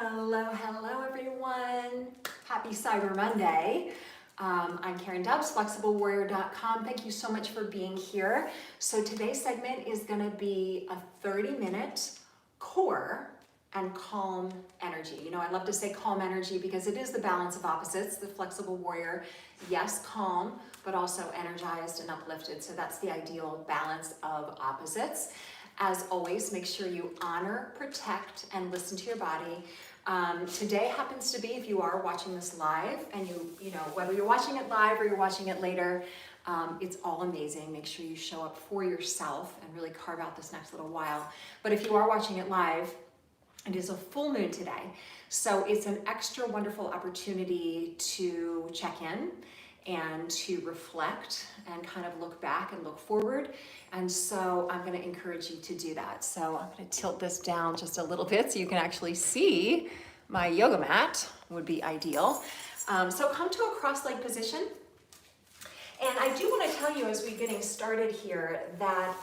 Hello everyone. Happy Cyber Monday. I'm Karen Dubs, FlexibleWarrior.com. Thank you so much for being here. So today's segment is going to be a 30-minute core and calm energy. You know, I love to say calm energy because it is the balance of opposites. The flexible warrior, yes, calm, but also energized and uplifted. So that's the ideal balance of opposites. As always, make sure you honor, protect, and listen to your body. Today happens to be, if you are watching this live, and you know, whether you're watching it live or you're watching it later, it's all amazing. Make sure you show up for yourself and really carve out this next little while. But if you are watching it live, it is a full moon today. So it's an extra wonderful opportunity to check in and to reflect and kind of look back and look forward. And so I'm going to encourage you to do that. So I'm going to tilt this down just a little bit so you can actually see my yoga mat, would be ideal. So come to a cross-leg position. And I do want to tell you as we're getting started here that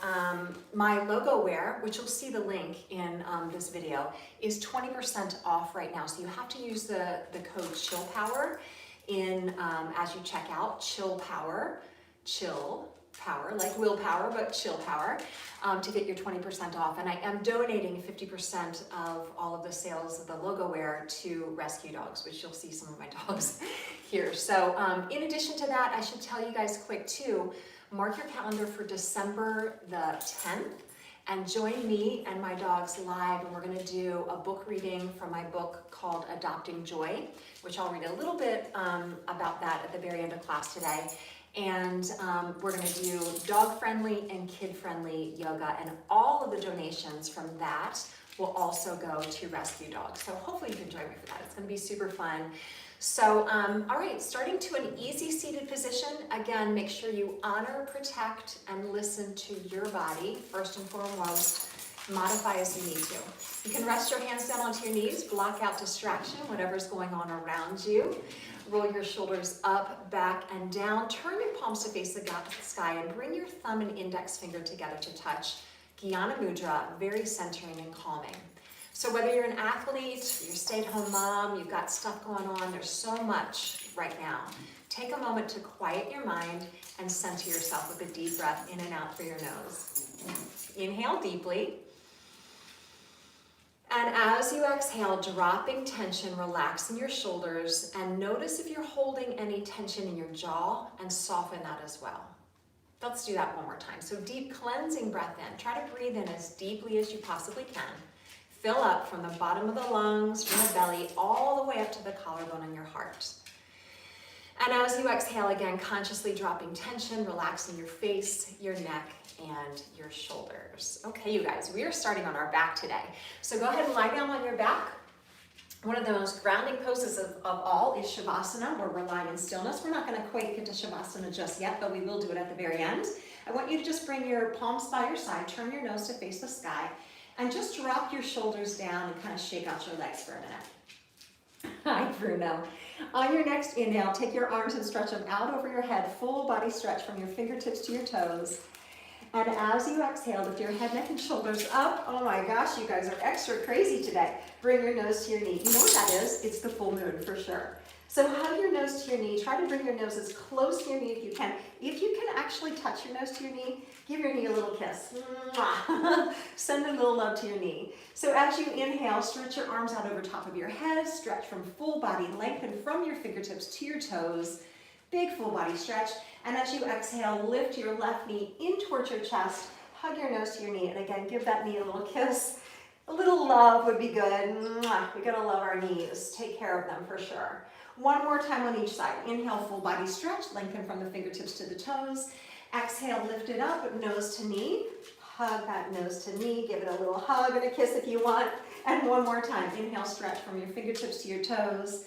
my logo wear, which you'll see the link in this video, is 20% off right now. So you have to use the code CHILLPOWER in as you check out. Chill power, like willpower, but chill power, to get your 20% off. And I am donating 50% of all of the sales of the logo wear to rescue dogs, which you'll see some of my dogs here. So in addition to that, I should tell you guys quick too, mark your calendar for December the 10th and join me and my dogs live. And we're gonna do a book reading from my book called Adopting Joy, which I'll read a little bit about that at the very end of class today. And we're going to do dog-friendly and kid-friendly yoga, and all of the donations from that will also go to rescue dogs. So hopefully you can join me for that. It's going to be super fun. So, all right, starting to an easy seated position. Again, make sure you honor, protect, and listen to your body. First and foremost, modify as you need to. You can rest your hands down onto your knees, block out distraction, whatever's going on around you. Roll your shoulders up, back, and down. Turn your palms to face the sky and bring your thumb and index finger together to touch. Jnana Mudra, very centering and calming. So whether you're an athlete, you're a stay-at-home mom, you've got stuff going on, there's so much right now. Take a moment to quiet your mind and center yourself with a deep breath in and out through your nose. Inhale deeply. And as you exhale, dropping tension, relaxing your shoulders, and notice if you're holding any tension in your jaw, and soften that as well. Let's do that one more time. So deep cleansing breath in. Try to breathe in as deeply as you possibly can. Fill up from the bottom of the lungs, from the belly, all the way up to the collarbone and your heart. And as you exhale again, consciously dropping tension, relaxing your face, your neck, and your shoulders. Okay, you guys, we are starting on our back today. So go ahead and lie down on your back. One of the most grounding poses of all is Shavasana, where we're lying in stillness. We're not going to quite get to Shavasana just yet, but we will do it at the very end. I want you to just bring your palms by your side, turn your nose to face the sky, and just drop your shoulders down and kind of shake out your legs for a minute. Hi, Bruno. On your next inhale, take your arms and stretch them out over your head, full body stretch from your fingertips to your toes. And as you exhale, lift your head, neck, and shoulders up. Oh my gosh, you guys are extra crazy today. Bring your nose to your knee. You know what that is? It's the full moon for sure. So hug your nose to your knee. Try to bring your nose as close to your knee if you can. If you can actually touch your nose to your knee, give your knee a little kiss. Send a little love to your knee. So as you inhale, stretch your arms out over top of your head. Stretch from full body, lengthen from your fingertips to your toes. Big full body stretch. And as you exhale, lift your left knee in towards your chest, hug your nose to your knee, and again, give that knee a little kiss. A little love would be good. We gotta love our knees. Take care of them for sure. One more time on each side. Inhale, full body stretch, lengthen from the fingertips to the toes. Exhale, lift it up, nose to knee. Hug that nose to knee, give it a little hug and a kiss if you want. And one more time, inhale, stretch from your fingertips to your toes.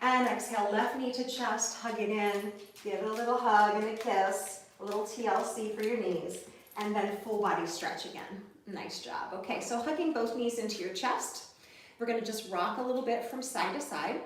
And exhale, left knee to chest, hug it in, give it a little hug and a kiss, a little TLC for your knees, and then full body stretch again. Nice job. Okay, so hugging both knees into your chest. We're gonna just rock a little bit from side to side,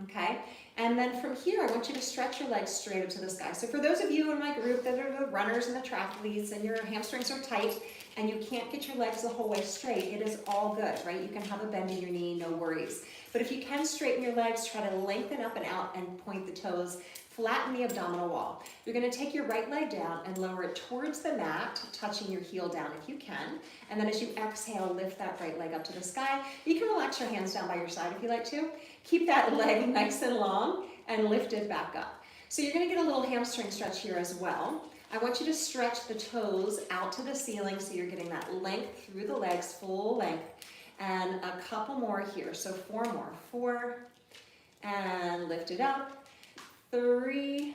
okay? And then from here, I want you to stretch your legs straight up to the sky. So for those of you in my group that are the runners and the triathletes and your hamstrings are tight and you can't get your legs the whole way straight, it is all good, right? You can have a bend in your knee, no worries. But if you can straighten your legs, try to lengthen up and out and point the toes, flatten the abdominal wall. You're gonna take your right leg down and lower it towards the mat, touching your heel down if you can. And then as you exhale, lift that right leg up to the sky. You can relax your hands down by your side if you like to. Keep that leg nice and long and lift it back up. So you're gonna get a little hamstring stretch here as well. I want you to stretch the toes out to the ceiling so you're getting that length through the legs, full length. And a couple more here, so 4 more. 4, and lift it up. 3,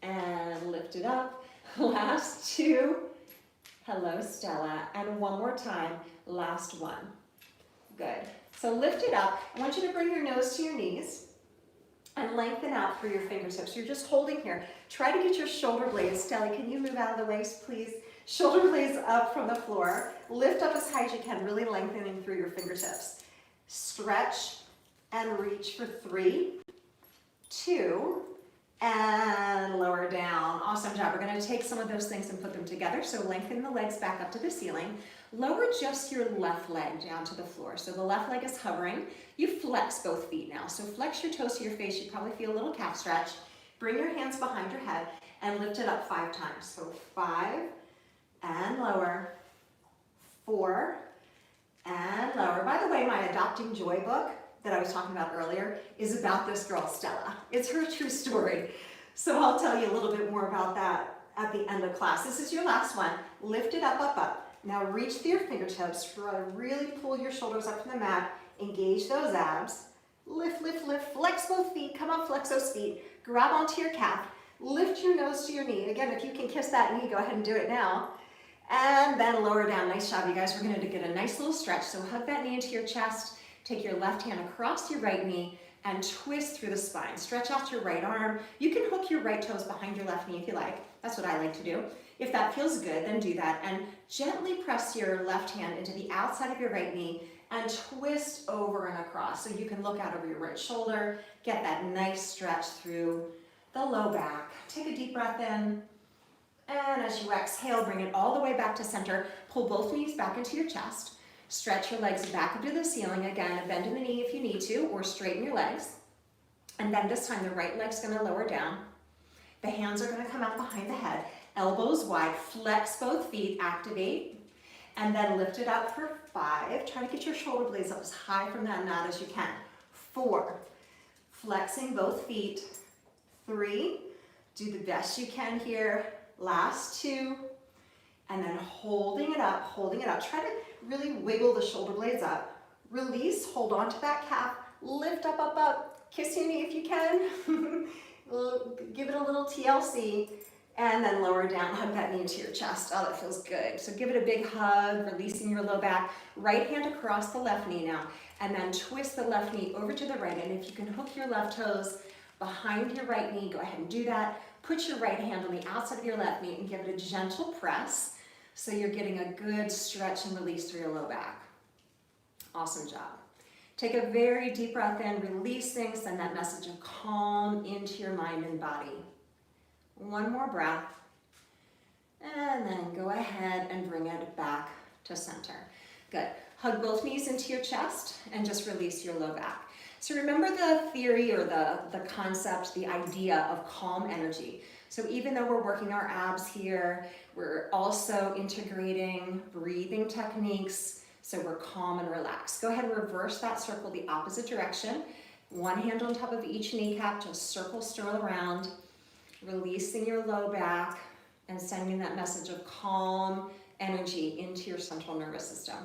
and lift it up. Last 2, hello Stella, and one more time, last 1. Good. So lift it up. I want you to bring your nose to your knees and lengthen out through your fingertips. You're just holding here. Try to get your shoulder blades. Stella, can you move out of the way, please? Shoulder blades up from the floor. Lift up as high as you can, really lengthening through your fingertips. Stretch and reach for 3, 2, and lower down. Awesome job. We're going to take some of those things and put them together. So lengthen the legs back up to the ceiling. Lower just your left leg down to the floor. So the left leg is hovering. You flex both feet now. So flex your toes to your face. You probably feel a little calf stretch. Bring your hands behind your head and lift it up 5 times. So 5 and lower. 4 and lower. By the way, my Adopting Joy book that I was talking about earlier is about this girl, Stella. It's her true story. So I'll tell you a little bit more about that at the end of class. This is your last one. Lift it up, up, up. Now reach through your fingertips. Try to really pull your shoulders up from the mat. Engage those abs. Lift, lift, lift. Flex both feet. Come on, flex those feet. Grab onto your calf. Lift your nose to your knee. Again, if you can kiss that knee, go ahead and do it now. And then lower down. Nice job, you guys. We're going to get a nice little stretch. So hug that knee into your chest. Take your left hand across your right knee and twist through the spine. Stretch out your right arm. You can hook your right toes behind your left knee if you like. That's what I like to do. If that feels good, then do that. And gently press your left hand into the outside of your right knee and twist over and across. So you can look out over your right shoulder, get that nice stretch through the low back. Take a deep breath in. And as you exhale, bring it all the way back to center. Pull both knees back into your chest. Stretch your legs back up to the ceiling. Again, a bend in the knee if you need to, or straighten your legs. And then this time the right leg's gonna lower down. The hands are gonna come out behind the head. Elbows wide, flex both feet, activate. And then lift it up for 5. Try to get your shoulder blades up as high from that mat as you can. 4, flexing both feet. 3, do the best you can here. Last 2, and then holding it up, holding it up. Try to really wiggle the shoulder blades up. Release, hold on to that calf, lift up, up, up. Kiss your knee if you can. Give it a little TLC, and then lower down, hug that knee into your chest. Oh, that feels good. So give it a big hug, releasing your low back. Right hand across the left knee now, and then twist the left knee over to the right. And if you can hook your left toes behind your right knee, go ahead and do that. Put your right hand on the outside of your left knee and give it a gentle press so you're getting a good stretch and release through your low back. Awesome job. Take a very deep breath in, releasing, send that message of calm into your mind and body. One more breath, and then go ahead and bring it back to center. Good. Hug both knees into your chest and just release your low back. So remember the theory or the concept, the idea of calm energy. So even though we're working our abs here, we're also integrating breathing techniques so we're calm and relaxed. Go ahead and reverse that circle the opposite direction. One hand on top of each kneecap, just circle, stir around, releasing your low back and sending that message of calm energy into your central nervous system.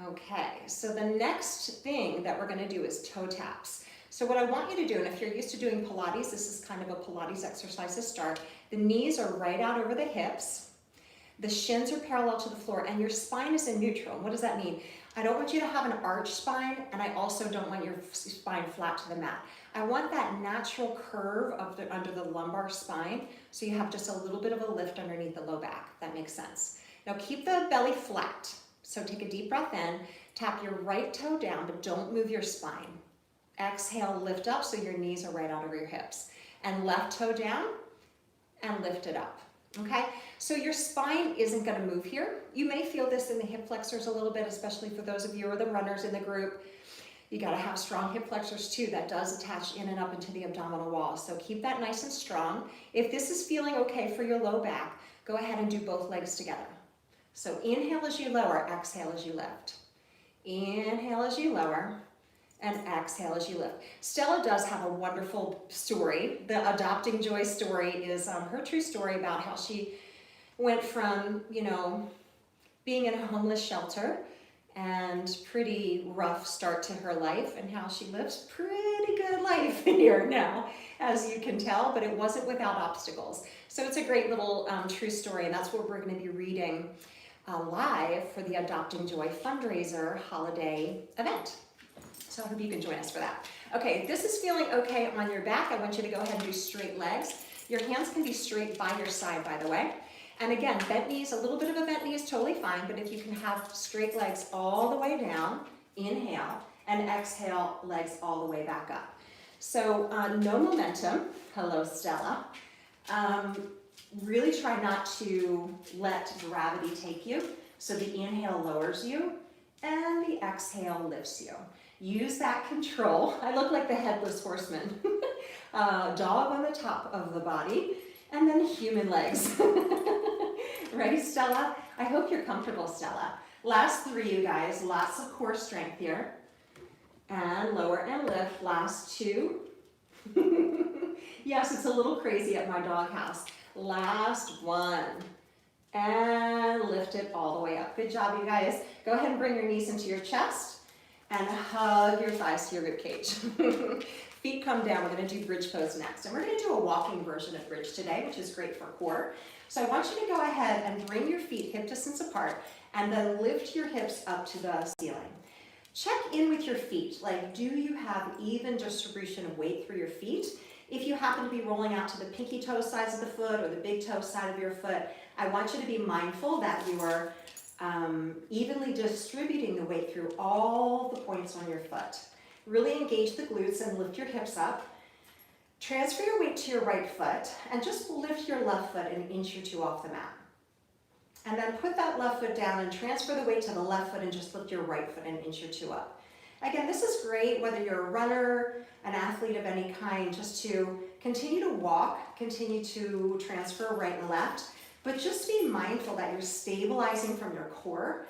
Okay, so the next thing that we're going to do is toe taps. So what I want you to do, and if you're used to doing Pilates, this is kind of a Pilates exercise to start. The knees are right out over the hips. The shins are parallel to the floor, and your spine is in neutral. What does that mean? I don't want you to have an arched spine, and I also don't want your spine flat to the mat. I want that natural curve under the lumbar spine, so you have just a little bit of a lift underneath the low back. That makes sense. Now keep the belly flat. So take a deep breath in, tap your right toe down, but don't move your spine. Exhale, lift up so your knees are right out over your hips. And left toe down and lift it up. Okay, so your spine isn't going to move here. You may feel this in the hip flexors a little bit, especially for those of you who are the runners in the group. You got to have strong hip flexors too. That does attach in and up into the abdominal wall. So keep that nice and strong. If this is feeling okay for your low back, go ahead and do both legs together. So inhale as you lower, exhale as you lift. Inhale as you lower, and exhale as you lift. Stella does have a wonderful story. The Adopting Joy story is her true story about how she went from, you know, being in a homeless shelter and pretty rough start to her life, and how she lives pretty good life here now, as you can tell, but it wasn't without obstacles. So it's a great little true story, and that's what we're going to be reading live for the Adopting Joy fundraiser holiday event. So I hope you can join us for that. Okay, if this is feeling okay on your back, I want you to go ahead and do straight legs. Your hands can be straight by your side, by the way. And again, bent knees, a little bit of a bent knee is totally fine, but if you can have straight legs all the way down, inhale, and exhale, legs all the way back up. So no momentum. Hello, Stella. Really try not to let gravity take you. So the inhale lowers you, and the exhale lifts you. Use that control. I look like the headless horseman. Dog on the top of the body, and then human legs. Ready, Stella? I hope you're comfortable, Stella. Last three, you guys. Lots of core strength here. And lower and lift. Last two. Yes, it's a little crazy at my doghouse. Last one. And lift it all the way up. Good job, you guys. Go ahead and bring your knees into your chest and hug your thighs to your rib cage. Feet come down. We're going to do bridge pose next. And we're going to do a walking version of bridge today, which is great for core. So I want you to go ahead and bring your feet hip distance apart and then lift your hips up to the ceiling. Check in with your feet. Like, do you have even distribution of weight through your feet? If you happen to be rolling out to the pinky toe sides of the foot or the big toe side of your foot, I want you to be mindful that you are evenly distributing the weight through all the points on your foot. Really engage the glutes and lift your hips up. Transfer your weight to your right foot and just lift your left foot an inch or two off the mat. And then put that left foot down and transfer the weight to the left foot and just lift your right foot an inch or two up. Again, this is great whether you're a runner, an athlete of any kind, just to continue to walk, continue to transfer right and left, but just be mindful that you're stabilizing from your core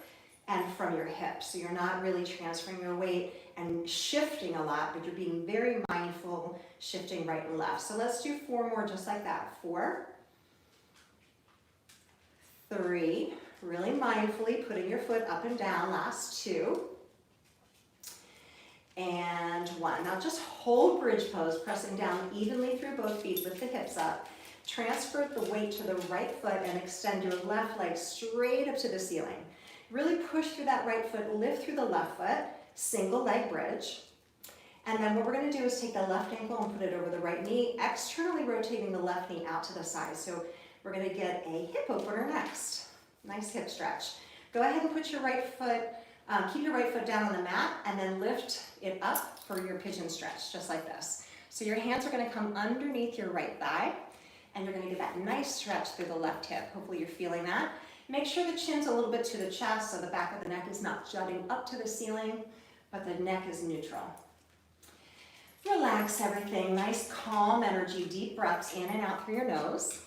and from your hips. So you're not really transferring your weight and shifting a lot, but you're being very mindful, shifting right and left. So let's do 4 more just like that. 4, 3, really mindfully putting your foot up and down. Last 2. And 1. Now just hold bridge pose, pressing down evenly through both feet, lift the hips up. Transfer the weight to the right foot and extend your left leg straight up to the ceiling. Really push through that right foot, lift through the left foot, single leg bridge. And then what we're going to do is take the left ankle and put it over the right knee, externally rotating the left knee out to the side. So we're going to get a hip opener next. Nice hip stretch. Go ahead and put your right foot, keep your right foot down on the mat, and then lift it up for your pigeon stretch, just like this. So your hands are going to come underneath your right thigh, and you're going to get that nice stretch through the left hip. Hopefully you're feeling that. Make sure the chin's a little bit to the chest, so the back of the neck is not jutting up to the ceiling, but the neck is neutral. Relax everything. Nice calm energy, deep breaths in and out through your nose.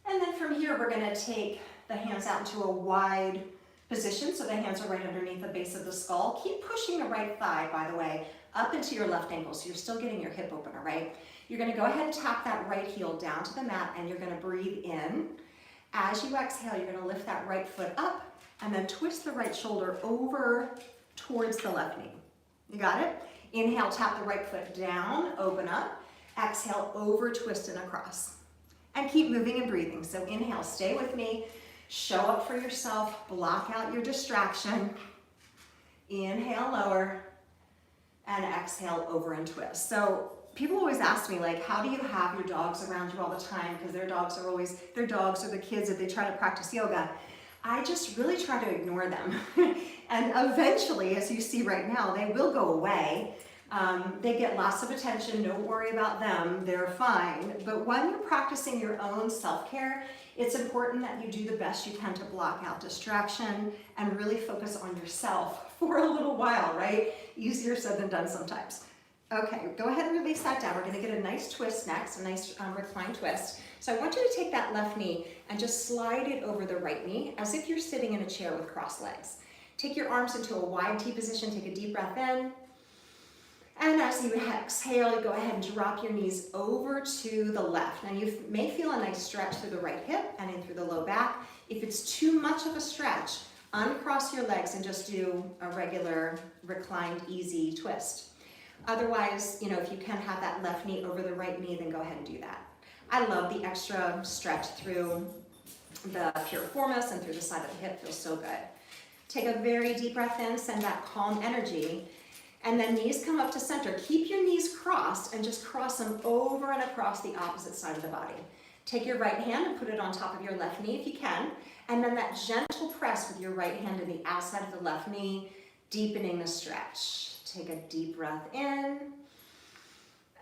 And then from here, we're going to take the hands out into a wide position, so the hands are right underneath the base of the skull. Keep pushing the right thigh, by the way, up into your left ankle, so you're still getting your hip opener, right? You're going to go ahead and tap that right heel down to the mat, and you're going to breathe in. As you exhale, you're going to lift that right foot up, and then twist the right shoulder over towards the left knee. You got it? Inhale, tap the right foot down, open up. Exhale, over, twist, and across. And keep moving and breathing. So inhale, stay with me. Show up for yourself. Block out your distraction. Inhale, lower. And exhale, over and twist. So people always ask me, like, how do you have your dogs around you all the time? Because their dogs are always, their dogs are the kids that they try to practice yoga. I just really try to ignore them. And eventually, as you see right now, they will go away. They get lots of attention, don't worry about them, they're fine. But when you're practicing your own self-care, it's important that you do the best you can to block out distraction and really focus on yourself for a little while, right? Easier said than done sometimes. Okay, go ahead and release that down. We're gonna get a nice twist next, a nice recline twist. So I want you to take that left knee and just slide it over the right knee as if you're sitting in a chair with crossed legs. Take your arms into a wide T position, take a deep breath in. And as you exhale, you go ahead and drop your knees over to the left. Now you may feel a nice stretch through the right hip and in through the low back. If it's too much of a stretch, uncross your legs and just do a regular reclined easy twist. Otherwise, if you can have that left knee over the right knee, then go ahead and do that. I love the extra stretch through the piriformis and through the side of the hip, feels so good. Take a very deep breath in, send that calm energy, and then knees come up to center. Keep your knees crossed and just cross them over and across the opposite side of the body. Take your right hand and put it on top of your left knee if you can, and then that gentle press with your right hand to the outside of the left knee, deepening the stretch. Take a deep breath in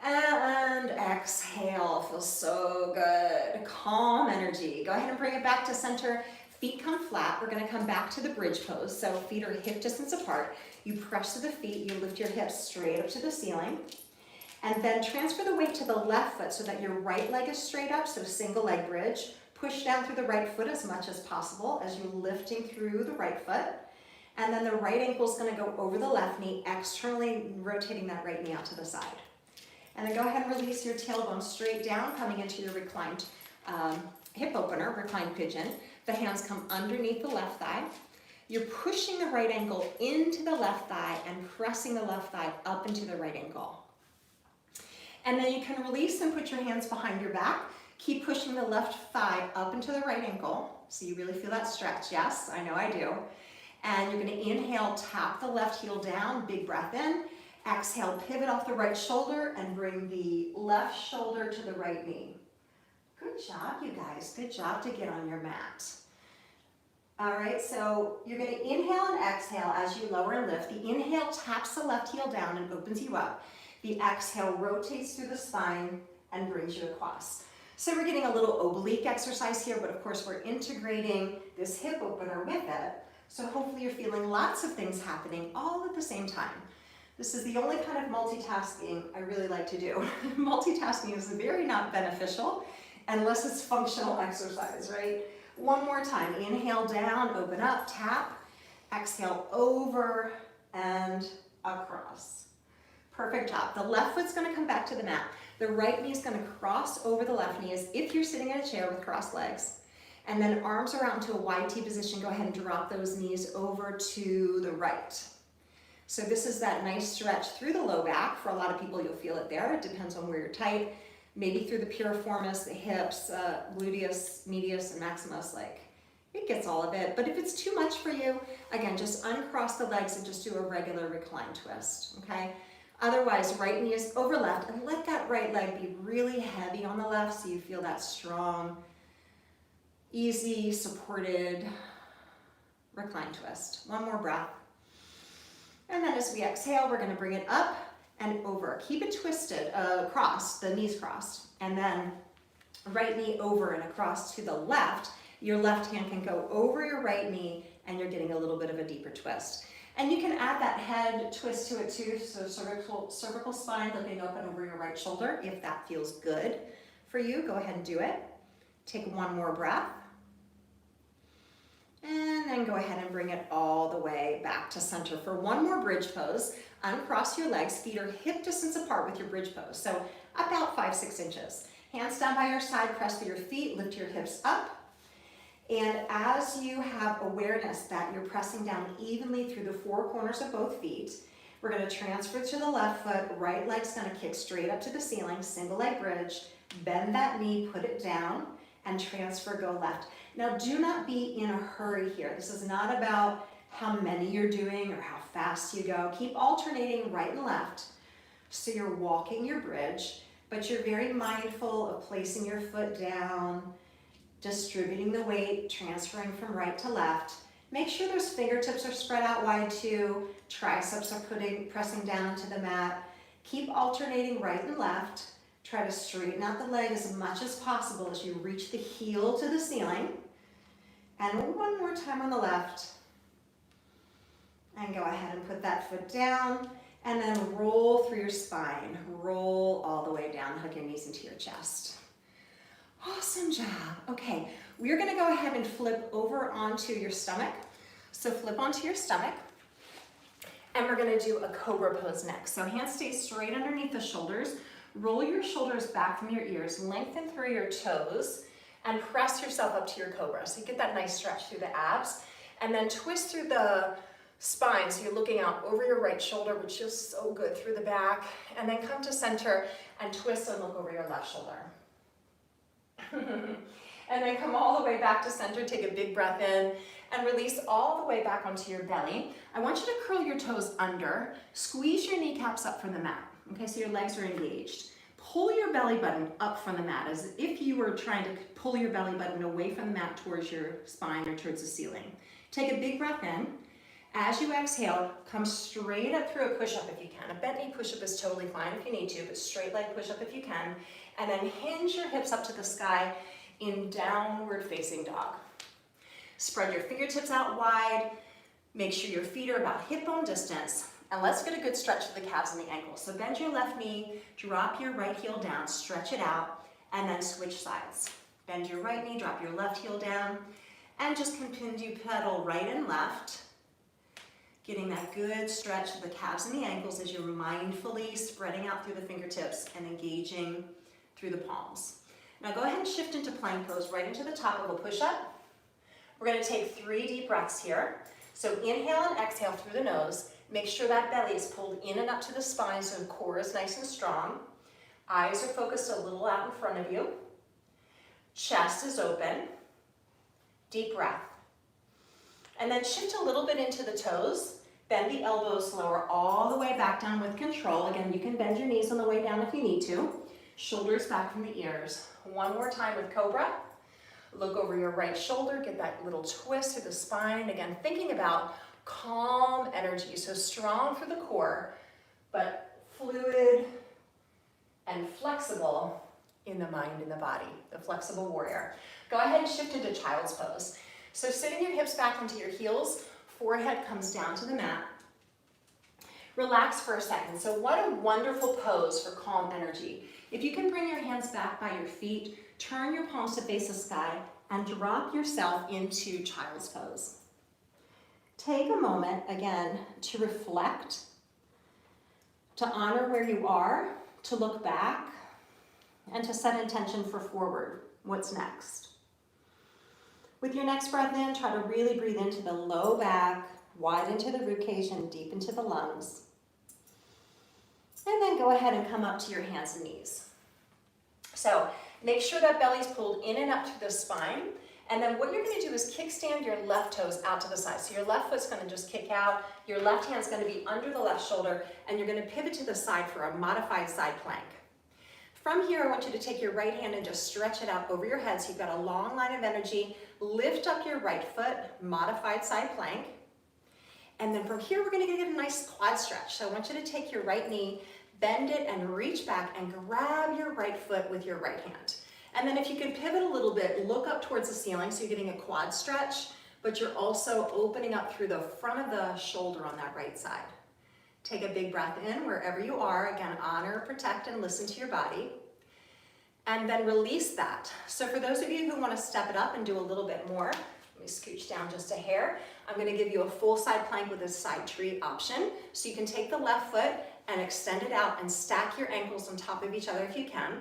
and exhale. Feels so good. Calm energy. Go ahead and bring it back to center. Feet come flat. We're going to come back to the bridge pose. So feet are hip distance apart. You press to the feet. You lift your hips straight up to the ceiling. And then transfer the weight to the left foot so that your right leg is straight up. So single leg bridge. Push down through the right foot as much as possible as you're lifting through the right foot. And then the right ankle is going to go over the left knee, externally rotating that right knee out to the side. And then go ahead and release your tailbone straight down, coming into your reclined hip opener, reclined pigeon. The hands come underneath the left thigh. You're pushing the right ankle into the left thigh and pressing the left thigh up into the right ankle. And then you can release and put your hands behind your back. Keep pushing the left thigh up into the right ankle. So you really feel that stretch. Yes, I know I do. And you're going to inhale, tap the left heel down, big breath in. Exhale, pivot off the right shoulder and bring the left shoulder to the right knee. Good job, you guys. Good job to get on your mat. All right, so you're going to inhale and exhale as you lower and lift. The inhale taps the left heel down and opens you up. The exhale rotates through the spine and brings you across. So we're getting a little oblique exercise here, but of course we're integrating this hip opener with it. So hopefully you're feeling lots of things happening all at the same time. This is the only kind of multitasking I really like to do. Multitasking is very not beneficial unless it's functional exercise, right? One more time, inhale down, open up, tap. Exhale over and across. Perfect job. The left foot's gonna come back to the mat. The right knee is gonna cross over the left knee as if you're sitting in a chair with crossed legs. And then arms are out into a wide T position. Go ahead and drop those knees over to the right. So this is that nice stretch through the low back. For a lot of people, you'll feel it there. It depends on where you're tight. Maybe through the piriformis, the hips, gluteus, medius, and maximus. It gets all of it. But if it's too much for you, again, just uncross the legs and just do a regular recline twist, okay? Otherwise, right knee is over left, and let that right leg be really heavy on the left so you feel that strong, easy, supported recline twist. One more breath. And then as we exhale, we're going to bring it up and over. Keep it twisted, crossed, the knees crossed. And then right knee over and across to the left. Your left hand can go over your right knee and you're getting a little bit of a deeper twist. And you can add that head twist to it too, so cervical spine looking up and over your right shoulder. If that feels good for you, go ahead and do it. Take one more breath. And then go ahead and bring it all the way back to center for one more bridge pose. Uncross your legs, feet are hip distance apart with your bridge pose. So about 5-6 inches. Hands down by your side, press through your feet, lift your hips up. And as you have awareness that you're pressing down evenly through the four corners of both feet, we're going to transfer to the left foot. Right leg's going to kick straight up to the ceiling, single leg bridge. Bend that knee, put it down, and transfer, go left. Now do not be in a hurry here. This is not about how many you're doing or how fast you go. Keep alternating right and left. So you're walking your bridge, but you're very mindful of placing your foot down, distributing the weight, transferring from right to left. Make sure those fingertips are spread out wide too. Triceps are pressing down to the mat. Keep alternating right and left. Try to straighten out the leg as much as possible as you reach the heel to the ceiling. And one more time on the left. And go ahead and put that foot down and then roll through your spine. Roll all the way down, hug your knees into your chest. Awesome job. Okay, we're gonna go ahead and flip over onto your stomach. So flip onto your stomach. And we're gonna do a Cobra Pose next. So hands stay straight underneath the shoulders. Roll your shoulders back from your ears, lengthen through your toes, and press yourself up to your Cobra. So you get that nice stretch through the abs. And then twist through the spine, so you're looking out over your right shoulder, which feels so good through the back. And then come to center and twist and look over your left shoulder. And then come all the way back to center, take a big breath in, and release all the way back onto your belly. I want you to curl your toes under, squeeze your kneecaps up from the mat. Okay, so your legs are engaged. Pull your belly button up from the mat as if you were trying to pull your belly button away from the mat towards your spine or towards the ceiling. Take a big breath in. As you exhale, come straight up through a push-up if you can. A bent knee push-up is totally fine if you need to, but straight leg push-up if you can. And then hinge your hips up to the sky in downward facing dog. Spread your fingertips out wide. Make sure your feet are about hip bone distance. And let's get a good stretch of the calves and the ankles. So bend your left knee, drop your right heel down, stretch it out, and then switch sides. Bend your right knee, drop your left heel down, and just continue to pedal right and left. Getting that good stretch of the calves and the ankles as you're mindfully spreading out through the fingertips and engaging through the palms. Now go ahead and shift into plank pose right into the top of a push-up. We're going to take 3 deep breaths here. So inhale and exhale through the nose. Make sure that belly is pulled in and up to the spine so the core is nice and strong. Eyes are focused a little out in front of you. Chest is open. Deep breath. And then shift a little bit into the toes. Bend the elbows, lower all the way back down with control. Again, you can bend your knees on the way down if you need to. Shoulders back from the ears. One more time with Cobra. Look over your right shoulder, get that little twist through the spine. Again, thinking about calm energy, so strong for the core, but fluid and flexible in the mind and the body, the flexible warrior. Go ahead and shift into child's pose. So sitting your hips back into your heels, forehead comes down to the mat. Relax for a second. So what a wonderful pose for calm energy. If you can bring your hands back by your feet, turn your palms to face the sky, and drop yourself into child's pose. Take a moment, again, to reflect, to honor where you are, to look back, and to set intention for forward. What's next? With your next breath in, try to really breathe into the low back, wide into the ribcage, and deep into the lungs. And then go ahead and come up to your hands and knees. So make sure that belly's pulled in and up to the spine. And then what you're going to do is kickstand your left toes out to the side. So your left foot's going to just kick out, your left hand's going to be under the left shoulder, and you're going to pivot to the side for a modified side plank. From here, I want you to take your right hand and just stretch it out over your head so you've got a long line of energy. Lift up your right foot, modified side plank. And then from here, we're going to get a nice quad stretch. So I want you to take your right knee, bend it, and reach back and grab your right foot with your right hand. And then if you can pivot a little bit, look up towards the ceiling so you're getting a quad stretch, but you're also opening up through the front of the shoulder on that right side. Take a big breath in wherever you are. Again, honor, protect, and listen to your body. And then release that. So for those of you who want to step it up and do a little bit more, let me scooch down just a hair. I'm going to give you a full side plank with a side tree option. So you can take the left foot and extend it out and stack your ankles on top of each other if you can.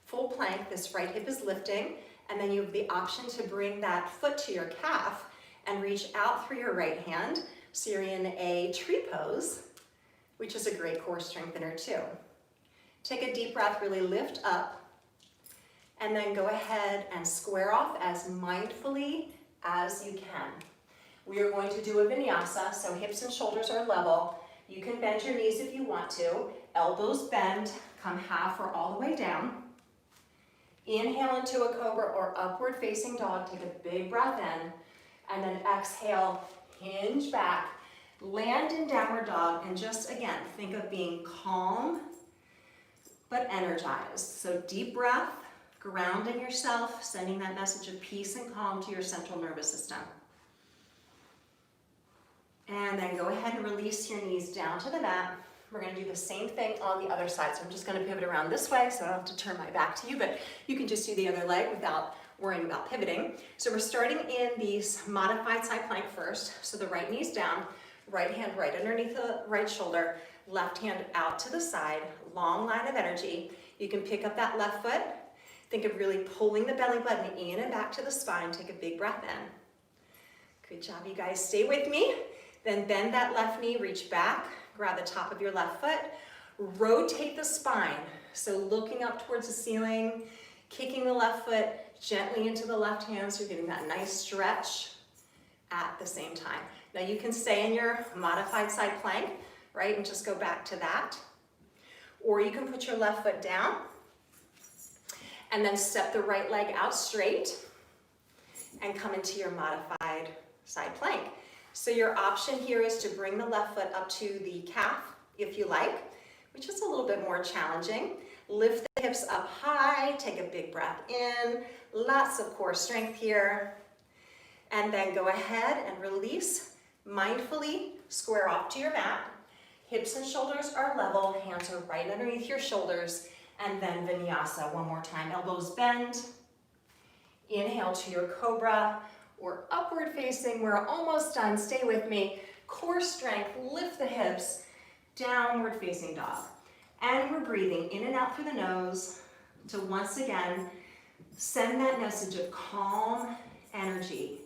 Full plank, this right hip is lifting, and then you have the option to bring that foot to your calf and reach out through your right hand. So you're in a tree pose, which is a great core strengthener too. Take a deep breath, really lift up, and then go ahead and square off as mindfully as you can. We are going to do a vinyasa, so hips and shoulders are level. You can bend your knees if you want to. Elbows bend, come half or all the way down. Inhale into a cobra or upward facing dog. Take a big breath in, and then exhale, hinge back, land in downward dog, and just again, think of being calm but energized. So deep breath, grounding yourself, sending that message of peace and calm to your central nervous system. And then go ahead and release your knees down to the mat. We're going to do the same thing on the other side. So I'm just going to pivot around this way so I don't have to turn my back to you, but you can just do the other leg without worrying about pivoting. So we're starting in the modified side plank first. So the right knee's down, right hand right underneath the right shoulder, left hand out to the side, long line of energy. You can pick up that left foot. Think of really pulling the belly button in and back to the spine. Take a big breath in. Good job, you guys. Stay with me. Then bend that left knee, reach back, grab the top of your left foot, rotate the spine. So looking up towards the ceiling, kicking the left foot gently into the left hand, so you're getting that nice stretch at the same time. Now you can stay in your modified side plank, right, and just go back to that. Or you can put your left foot down and then step the right leg out straight and come into your modified side plank. So your option here is to bring the left foot up to the calf, if you like, which is a little bit more challenging. Lift the hips up high, take a big breath in, lots of core strength here. And then go ahead and release, mindfully square off to your mat. Hips and shoulders are level, hands are right underneath your shoulders, and then Vinyasa one more time. Elbows bend, inhale to your Cobra, or upward facing. We're almost done, stay with me. Core strength, lift the hips, downward facing dog. And we're breathing in and out through the nose to once again send that message of calm energy.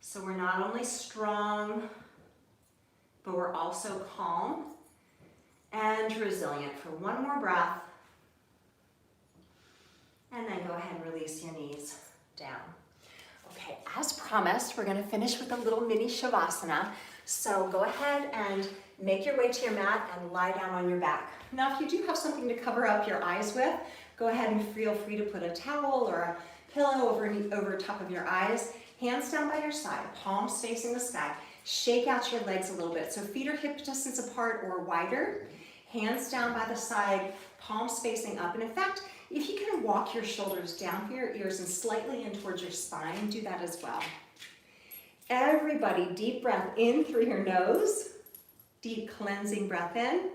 So we're not only strong, but we're also calm and resilient. For one more breath. And then go ahead and release your knees down. Okay, as promised, we're gonna finish with a little mini Shavasana. So go ahead and make your way to your mat and lie down on your back. Now, if you do have something to cover up your eyes with, go ahead and feel free to put a towel or a pillow over top of your eyes. Hands down by your side, palms facing the sky. Shake out your legs a little bit. So feet are hip distance apart or wider. Hands down by the side, palms facing up. And in fact, if you can walk your shoulders down for your ears and slightly in towards your spine, do that as well. Everybody, deep breath in through your nose. Deep cleansing breath in.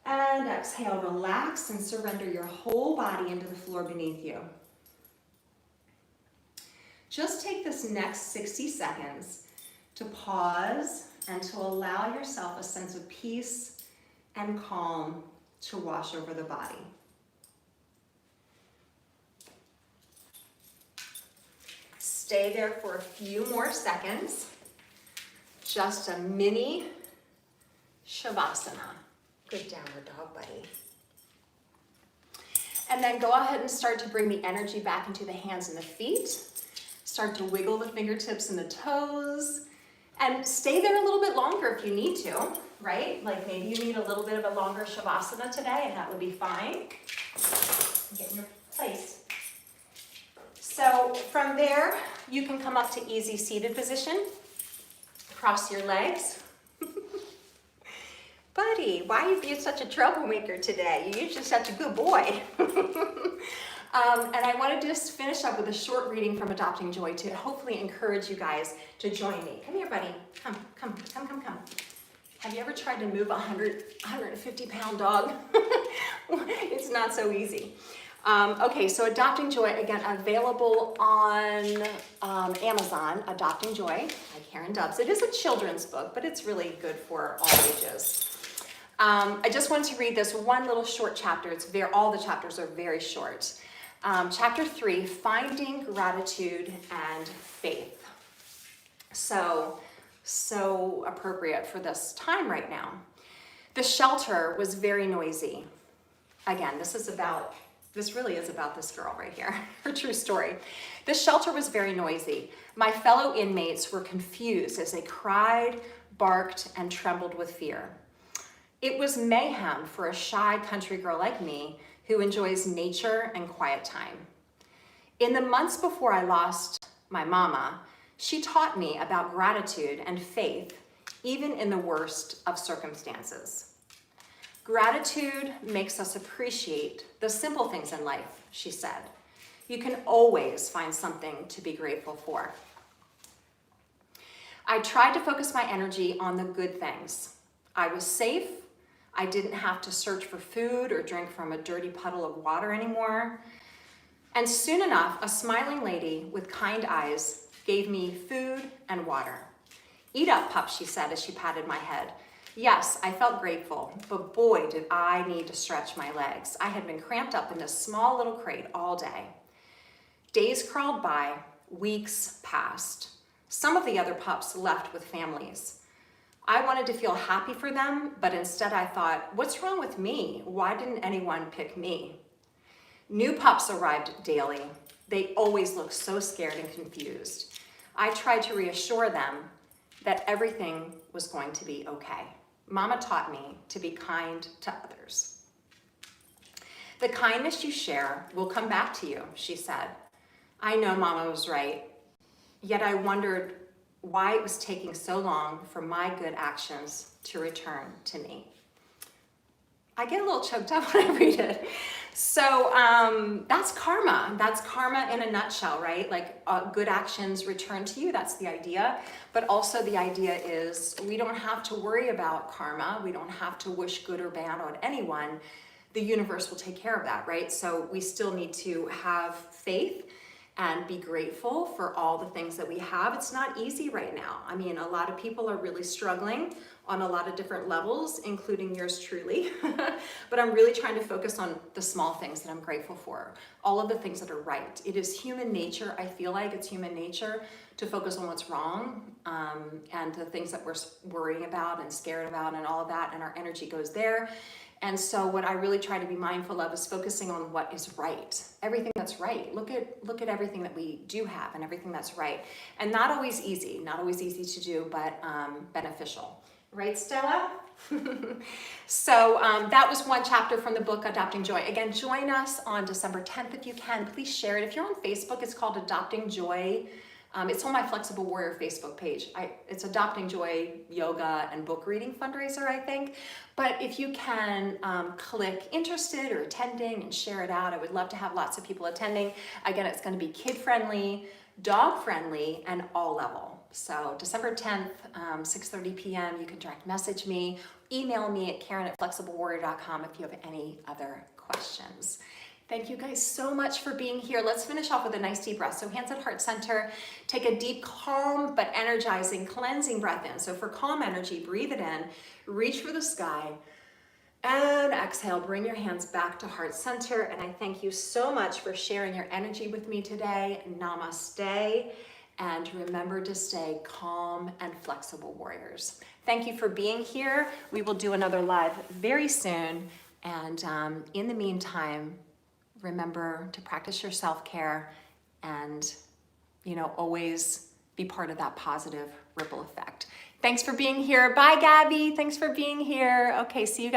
And exhale, relax and surrender your whole body into the floor beneath you. Just take this next 60 seconds to pause and to allow yourself a sense of peace and calm to wash over the body. Stay there for a few more seconds. Just a mini Shavasana. Good downward dog, buddy. And then go ahead and start to bring the energy back into the hands and the feet. Start to wiggle the fingertips and the toes. And stay there a little bit longer if you need to, right? Like maybe you need a little bit of a longer Shavasana today, and that would be fine. Get in your place. So from there, you can come up to easy seated position. Cross your legs. Buddy, why are you such a troublemaker today? You're just such a good boy. And I want to just finish up with a short reading from Adopting Joy to hopefully encourage you guys to join me. Come here, buddy. Come. Have you ever tried to move a 150-pound dog? It's not so easy. Okay, so Adopting Joy, again, available on Amazon, Adopting Joy by Karen Dubs. It is a children's book, but it's really good for all ages. I just wanted to read this one little short chapter. All the chapters are very short. Chapter 3, Finding Gratitude and Faith. So appropriate for this time right now. The shelter was very noisy. Again, this really is about this girl right here, her true story. The shelter was very noisy. My fellow inmates were confused as they cried, barked, and trembled with fear. It was mayhem for a shy country girl like me who enjoys nature and quiet time. In the months before I lost my mama, she taught me about gratitude and faith, even in the worst of circumstances. Gratitude makes us appreciate the simple things in life, she said. You can always find something to be grateful for. I tried to focus my energy on the good things. I was safe. I didn't have to search for food or drink from a dirty puddle of water anymore. And soon enough, a smiling lady with kind eyes gave me food and water. Eat up, pup, she said as she patted my head. Yes, I felt grateful, but boy, did I need to stretch my legs. I had been cramped up in this small little crate all day. Days crawled by, weeks passed. Some of the other pups left with families. I wanted to feel happy for them, but instead I thought, what's wrong with me? Why didn't anyone pick me? New pups arrived daily. They always looked so scared and confused. I tried to reassure them that everything was going to be okay. Mama taught me to be kind to others. The kindness you share will come back to you, she said. I know Mama was right, yet I wondered why it was taking so long for my good actions to return to me. I get a little choked up when I read it. So that's karma. That's karma in a nutshell, right? Like good actions return to you. That's the idea. But also the idea is we don't have to worry about karma. We don't have to wish good or bad on anyone. The universe will take care of that, right? So we still need to have faith and be grateful for all the things that we have. It's not easy right now. I mean, a lot of people are really struggling on a lot of different levels, including yours truly. But I'm really trying to focus on the small things that I'm grateful for, all of the things that are right. It is human nature, I feel like it's human nature to focus on what's wrong and the things that we're worrying about and scared about and all of that, and our energy goes there. And so what I really try to be mindful of is focusing on what is right, everything that's right. Look at everything that we do have and everything that's right. And not always easy to do, but beneficial. Right, Stella? So that was one chapter from the book, Adopting Joy. Again, join us on December 10th if you can. Please share it. If you're on Facebook, it's called Adopting Joy. It's on my Flexible Warrior Facebook page. It's Adopting Joy Yoga and Book Reading Fundraiser, I think. But if you can click interested or attending and share it out, I would love to have lots of people attending. Again, it's going to be kid-friendly, dog-friendly, and all level. So December 10th, 6:30 p.m., you can direct message me, email me at Karen@flexiblewarrior.com if you have any other questions. Thank you guys so much for being here. Let's finish off with a nice deep breath. So hands at heart center, take a deep, calm, but energizing, cleansing breath in. So for calm energy, breathe it in, reach for the sky, and exhale, bring your hands back to heart center. And I thank you so much for sharing your energy with me today. Namaste. And remember to stay calm and flexible warriors. Thank you for being here. We will do another live very soon. And in the meantime, remember to practice your self-care and, always be part of that positive ripple effect. Thanks for being here. Bye, Gabby. Thanks for being here. Okay, see you guys.